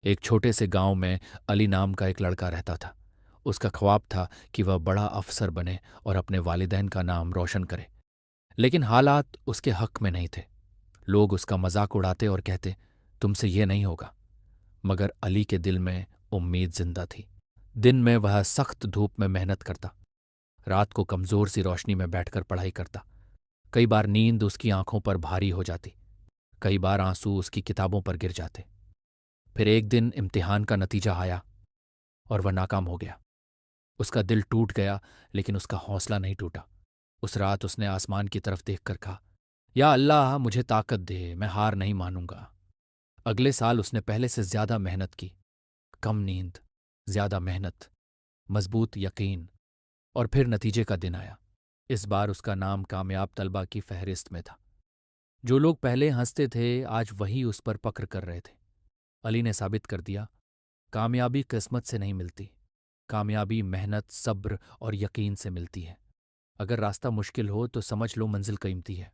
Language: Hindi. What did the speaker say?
एक छोटे से गांव में अली नाम का एक लड़का रहता था। उसका ख्वाब था कि वह बड़ा अफसर बने और अपने वालिदैन का नाम रोशन करे। लेकिन हालात उसके हक में नहीं थे। लोग उसका मजाक उड़ाते और कहते, तुमसे ये नहीं होगा। मगर अली के दिल में उम्मीद जिंदा थी। दिन में वह सख्त धूप में मेहनत करता, रात को कमजोर सी रोशनी में बैठकर पढ़ाई करता। कई बार नींद उसकी आंखों पर भारी हो जाती, कई बार आंसू उसकी किताबों पर गिर जाते। फिर एक दिन इम्तिहान का नतीजा आया और वह नाकाम हो गया। उसका दिल टूट गया, लेकिन उसका हौसला नहीं टूटा। उस रात उसने आसमान की तरफ देखकर कहा, या अल्लाह मुझे ताकत दे, मैं हार नहीं मानूंगा। अगले साल उसने पहले से ज्यादा मेहनत की। कम नींद, ज्यादा मेहनत, मजबूत यकीन। और फिर नतीजे का दिन आया। इस बार उसका नाम कामयाब तलबा की फहरिस्त में था। जो लोग पहले हंसते थे, आज वही उस पर फक्र कर रहे थे। अली ने साबित कर दिया, कामयाबी किस्मत से नहीं मिलती। कामयाबी मेहनत, सब्र और यकीन से मिलती है। अगर रास्ता मुश्किल हो तो समझ लो मंजिल कीमती है।